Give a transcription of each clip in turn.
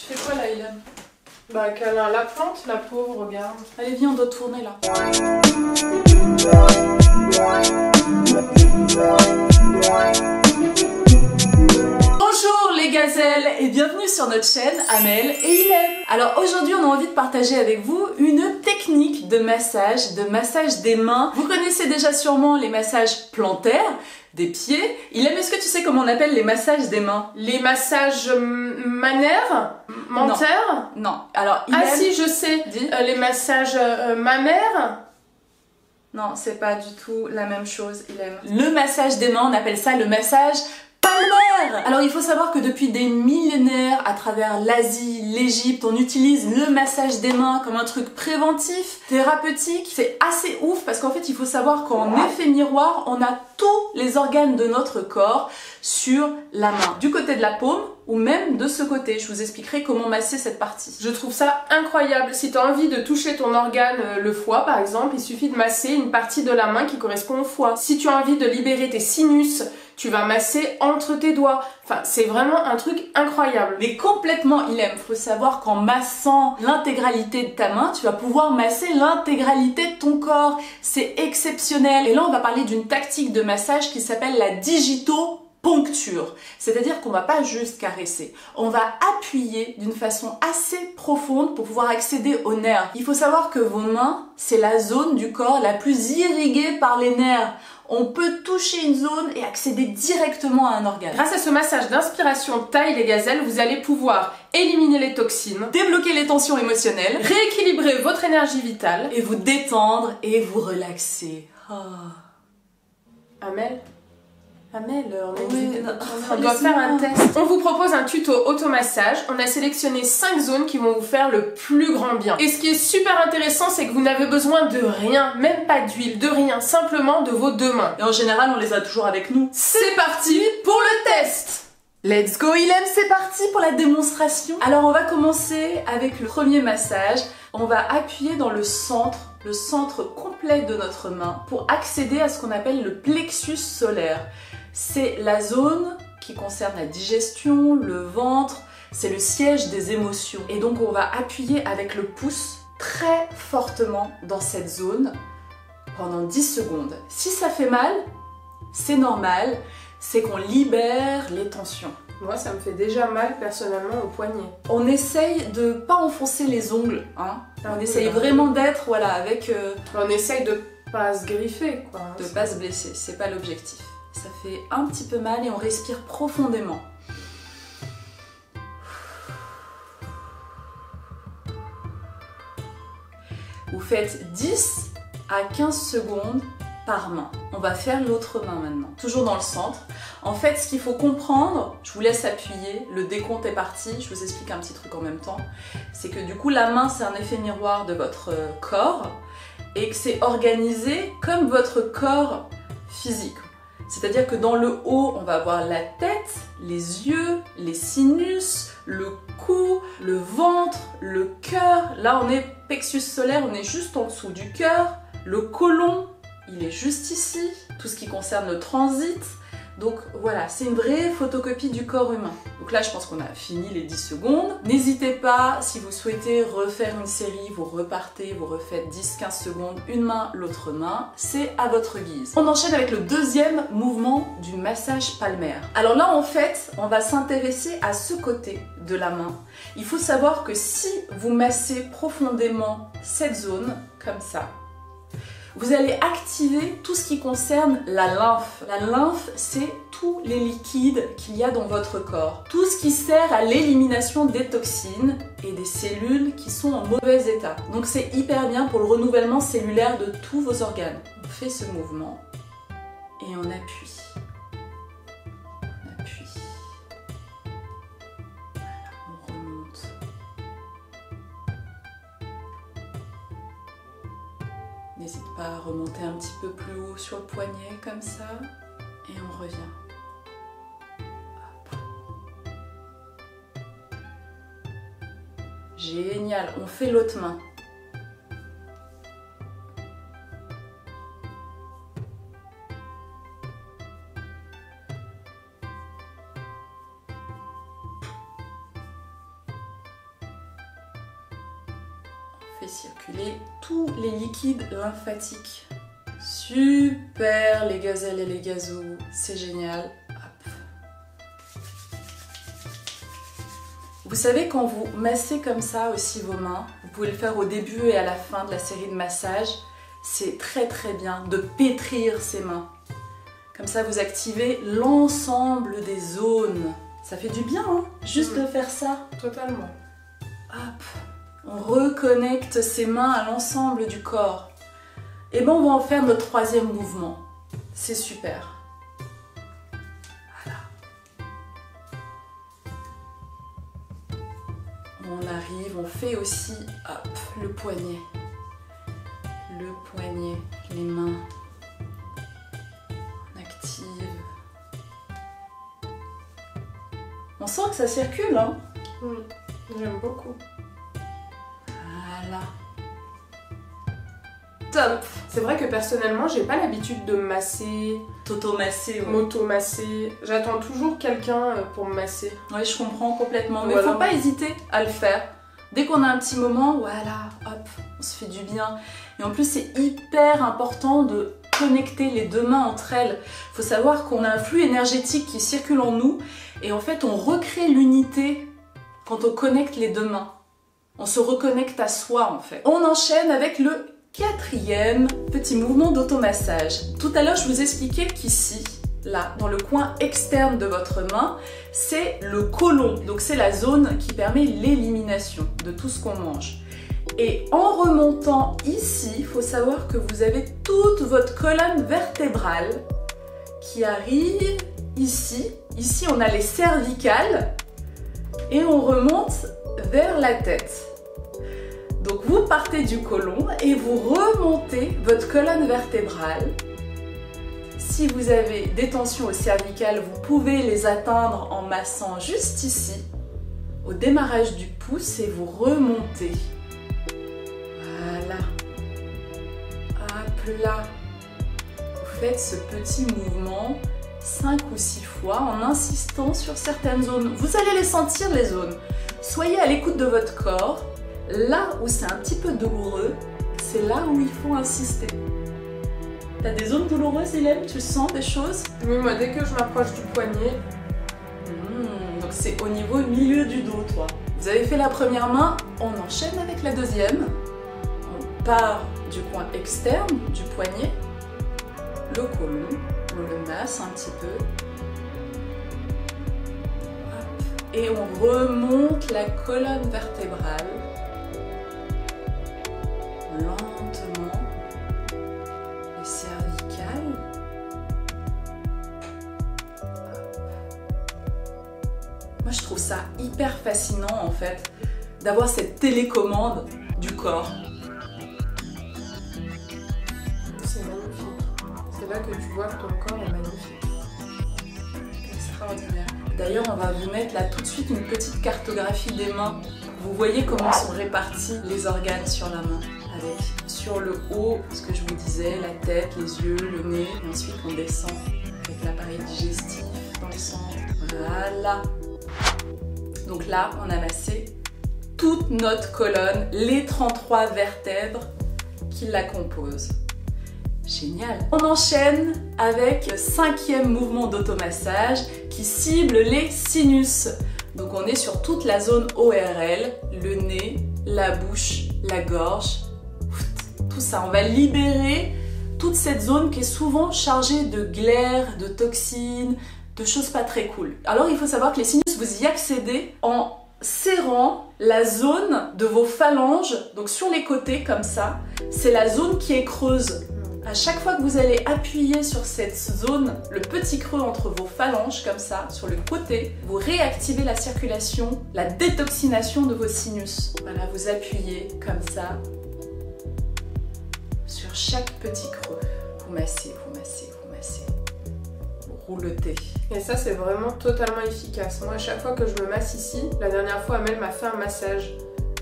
Tu fais quoi là, Hélène? Bah, câlin la plante, la pauvre, regarde. Allez, viens, on doit tourner là. Bonjour les gazelles et bienvenue sur notre chaîne Amel et Hélène. Alors aujourd'hui on a envie de partager avec vous une technique de massage des mains. Vous connaissez déjà sûrement les massages plantaires, des pieds. Hélène, est-ce que tu sais comment on appelle les massages des mains? Les massages mammaires? Mentaires? Non. Alors Hélène... Ah si, je sais. Dis. Les massages mammaires? Non, c'est pas du tout la même chose, Hélène. Le massage des mains, on appelle ça le massage palmaire. Alors il faut savoir que depuis des millénaires, à travers l'Asie, l'Égypte, on utilise le massage des mains comme un truc préventif, thérapeutique. C'est assez ouf parce qu'en fait il faut savoir qu'en effet miroir, on a tous les organes de notre corps sur la main. Du côté de la paume ou même de ce côté. Je vous expliquerai comment masser cette partie. Je trouve ça incroyable. Si tu as envie de toucher ton organe, le foie par exemple, il suffit de masser une partie de la main qui correspond au foie. Si tu as envie de libérer tes sinus, tu vas masser entre tes doigts. Enfin, c'est vraiment un truc incroyable. Mais complètement, il faut savoir qu'en massant l'intégralité de ta main, tu vas pouvoir masser l'intégralité de ton corps. C'est exceptionnel. Et là, on va parler d'une tactique de massage qui s'appelle la digitoponcture. C'est-à-dire qu'on va pas juste caresser. On va appuyer d'une façon assez profonde pour pouvoir accéder aux nerfs. Il faut savoir que vos mains, c'est la zone du corps la plus irriguée par les nerfs. On peut toucher une zone et accéder directement à un organe. Grâce à ce massage d'inspiration taille les gazelles, vous allez pouvoir éliminer les toxines, débloquer les tensions émotionnelles, rééquilibrer votre énergie vitale et vous détendre et vous relaxer. Oh. Amel, Oui, on doit faire un test. On vous propose un tuto automassage. On a sélectionné 5 zones qui vont vous faire le plus grand bien. Et ce qui est super intéressant, c'est que vous n'avez besoin de rien, même pas d'huile, de rien, simplement de vos deux mains. Et en général, on les a toujours avec nous. C'est parti pour le test! Let's go Hélène, c'est parti pour la démonstration. Alors on va commencer avec le premier massage. On va appuyer dans le centre complet de notre main pour accéder à ce qu'on appelle le plexus solaire. C'est la zone qui concerne la digestion, le ventre, c'est le siège des émotions. Et donc on va appuyer avec le pouce très fortement dans cette zone pendant 10 secondes. Si ça fait mal, c'est normal, c'est qu'on libère les tensions. Moi, ça me fait déjà mal personnellement au poignet. On essaye de pas enfoncer les ongles, hein. On essaye vraiment d'être, voilà, avec... On essaye de pas se griffer, quoi. De pas se blesser, c'est pas l'objectif. Ça fait un petit peu mal et on respire profondément. Vous faites 10 à 15 secondes par main. On va faire l'autre main maintenant. Toujours dans le centre. En fait, ce qu'il faut comprendre, je vous laisse appuyer, le décompte est parti, je vous explique un petit truc en même temps, c'est que du coup la main c'est un effet miroir de votre corps et que c'est organisé comme votre corps physique. C'est-à-dire que dans le haut, on va avoir la tête, les yeux, les sinus, le cou, le ventre, le cœur. Là, on est plexus solaire, on est juste en dessous du cœur. Le côlon, il est juste ici. Tout ce qui concerne le transit. Donc voilà, c'est une vraie photocopie du corps humain. Donc là, je pense qu'on a fini les 10 secondes. N'hésitez pas, si vous souhaitez refaire une série, vous repartez, vous refaites 10-15 secondes, une main, l'autre main. C'est à votre guise. On enchaîne avec le deuxième mouvement du massage palmaire. Alors là, en fait, on va s'intéresser à ce côté de la main. Il faut savoir que si vous massez profondément cette zone, comme ça, vous allez activer tout ce qui concerne la lymphe. La lymphe, c'est tous les liquides qu'il y a dans votre corps. Tout ce qui sert à l'élimination des toxines et des cellules qui sont en mauvais état. Donc c'est hyper bien pour le renouvellement cellulaire de tous vos organes. On fait ce mouvement et on appuie. On appuie. Voilà, on remonte. N'hésite pas à remonter un petit peu plus haut sur le poignet, comme ça, et on revient. Hop. Génial, on fait l'autre main. fait circuler tous les liquides lymphatiques. Super les gazelles et les gazous, c'est génial. Hop. Vous savez, quand vous massez comme ça aussi vos mains, vous pouvez le faire au début et à la fin de la série de massages, c'est très bien de pétrir ses mains. Comme ça, vous activez l'ensemble des zones. Ça fait du bien, hein, juste de faire ça. Totalement. Hop. On reconnecte ses mains à l'ensemble du corps. Et ben, on va en faire notre troisième mouvement. C'est super. Voilà. On arrive, on fait aussi, hop, le poignet. Le poignet, les mains. On active. On sent que ça circule, hein? Oui, j'aime beaucoup. Voilà. Top. C'est vrai que personnellement, j'ai pas l'habitude de me masser, T'auto-masser, ouais. m'auto-masser. J'attends toujours quelqu'un pour me masser. Oui, je comprends complètement. Mais Voilà. faut pas hésiter à le faire. Dès qu'on a un petit moment, voilà, hop, on se fait du bien. Et en plus, c'est hyper important de connecter les deux mains entre elles. Il faut savoir qu'on a un flux énergétique qui circule en nous. Et en fait, on recrée l'unité quand on connecte les deux mains. On se reconnecte à soi, en fait. On enchaîne avec le quatrième petit mouvement d'automassage. Tout à l'heure, je vous expliquais qu'ici, là, dans le coin externe de votre main, c'est le côlon. Donc c'est la zone qui permet l'élimination de tout ce qu'on mange. Et en remontant ici, il faut savoir que vous avez toute votre colonne vertébrale qui arrive ici. Ici, on a les cervicales et on remonte vers la tête. Donc vous partez du côlon et vous remontez votre colonne vertébrale. Si vous avez des tensions aux cervicales, vous pouvez les atteindre en massant juste ici, au démarrage du pouce, et vous remontez. Voilà. Hop là. Vous faites ce petit mouvement 5 ou 6 fois en insistant sur certaines zones. Vous allez les sentir, les zones. Soyez à l'écoute de votre corps. Là où c'est un petit peu douloureux, c'est là où il faut insister. T'as des zones douloureuses, Hélène? Tu sens des choses? Oui, moi, dès que je m'approche du poignet... Donc c'est au niveau milieu du dos, toi. Vous avez fait la première main, on enchaîne avec la deuxième. On part du coin externe du poignet, le côlon, on le masse un petit peu. Hop. Et on remonte la colonne vertébrale. Lentement, les cervicales. Moi, je trouve ça hyper fascinant en fait d'avoir cette télécommande du corps. C'est magnifique. C'est là que tu vois que ton corps est magnifique. Extraordinaire. D'ailleurs, on va vous mettre là tout de suite une petite cartographie des mains. Vous voyez comment sont répartis les organes sur la main. Avec sur le haut, ce que je vous disais, la tête, les yeux, le nez. Et ensuite, on descend avec l'appareil digestif dans le centre. Voilà. Donc là, on a massé toute notre colonne, les 33 vertèbres qui la composent. Génial! On enchaîne avec le 5e mouvement d'automassage qui cible les sinus. Donc on est sur toute la zone ORL, le nez, la bouche, la gorge, tout ça. On va libérer toute cette zone qui est souvent chargée de glaire, de toxines, de choses pas très cool. Alors il faut savoir que les sinus, vous y accédez en serrant la zone de vos phalanges, donc sur les côtés comme ça. C'est la zone qui est creuse. À chaque fois que vous allez appuyer sur cette zone, le petit creux entre vos phalanges, comme ça, sur le côté, vous réactivez la circulation, la détoxination de vos sinus. Voilà, vous appuyez comme ça sur chaque petit creux. Vous massez, vous massez, vous massez. Vous rouleutez. Et ça, c'est vraiment totalement efficace. Moi, à chaque fois que je me masse ici, la dernière fois, Amel m'a fait un massage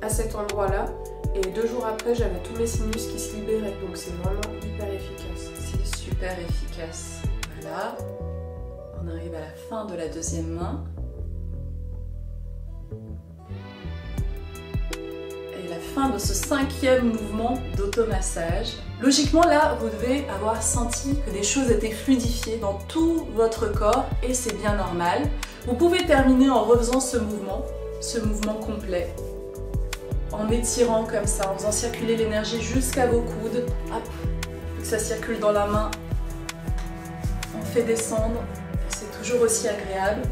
à cet endroit-là. Et 2 jours après, j'avais tous mes sinus qui se libéraient. Donc c'est vraiment hyper efficace. C'est super efficace. Voilà. On arrive à la fin de la deuxième main. Et la fin de ce 5e mouvement d'automassage. Logiquement là, vous devez avoir senti que des choses étaient fluidifiées dans tout votre corps et c'est bien normal. Vous pouvez terminer en refaisant ce mouvement complet, en étirant comme ça, en faisant circuler l'énergie jusqu'à vos coudes. Hop, que ça circule dans la main, on fait descendre, c'est toujours aussi agréable.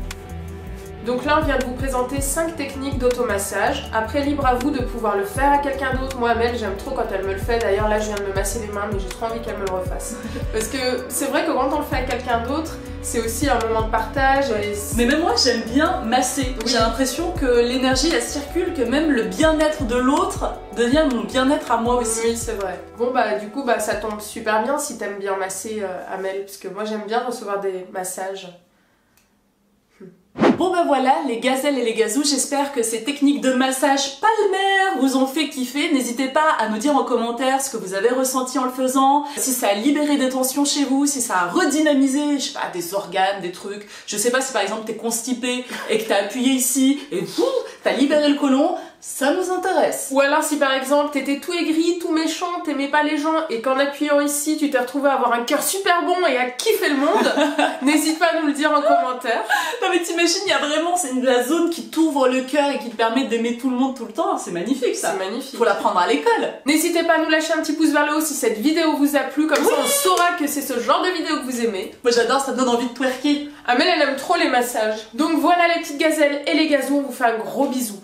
Donc là, on vient de vous présenter 5 techniques d'automassage. Après, libre à vous de pouvoir le faire à quelqu'un d'autre. Moi, Amel, j'aime trop quand elle me le fait. D'ailleurs, là, je viens de me masser les mains, mais j'ai trop envie qu'elle me le refasse. Parce que c'est vrai que quand on le fait à quelqu'un d'autre, c'est aussi un moment de partage. Et mais même moi, j'aime bien masser. Oui. J'ai l'impression que l'énergie, elle circule, que même le bien-être de l'autre devient mon bien-être à moi aussi. Oui, c'est vrai. Bon, bah, du coup, bah, ça tombe super bien si t'aimes bien masser, Amel. Parce que moi, j'aime bien recevoir des massages. Bon ben voilà les gazelles et les gazous, j'espère que ces techniques de massage palmaire vous ont fait kiffer. N'hésitez pas à nous dire en commentaire ce que vous avez ressenti en le faisant, si ça a libéré des tensions chez vous, si ça a redynamisé, je sais pas, des organes, des trucs. Je sais pas si par exemple t'es constipé et que t'as appuyé ici et t'as libéré le côlon. Ça nous intéresse. Ou alors si par exemple t'étais tout aigri, tout méchant, t'aimais pas les gens et qu'en appuyant ici tu t'es retrouvé à avoir un cœur super bon et à kiffer le monde, n'hésite pas à nous le dire en commentaire. Non mais t'imagines, il y a vraiment, c'est la zone qui t'ouvre le cœur et qui te permet d'aimer tout le monde tout le temps. C'est magnifique ça. C'est magnifique. Faut l'apprendre à l'école. N'hésitez pas à nous lâcher un petit pouce vers le haut si cette vidéo vous a plu, comme ça on saura que c'est ce genre de vidéo que vous aimez. Moi j'adore, ça me donne envie de twerker. Amel elle aime trop les massages. Donc voilà les petites gazelles et les gazous, on vous fait un gros bisou.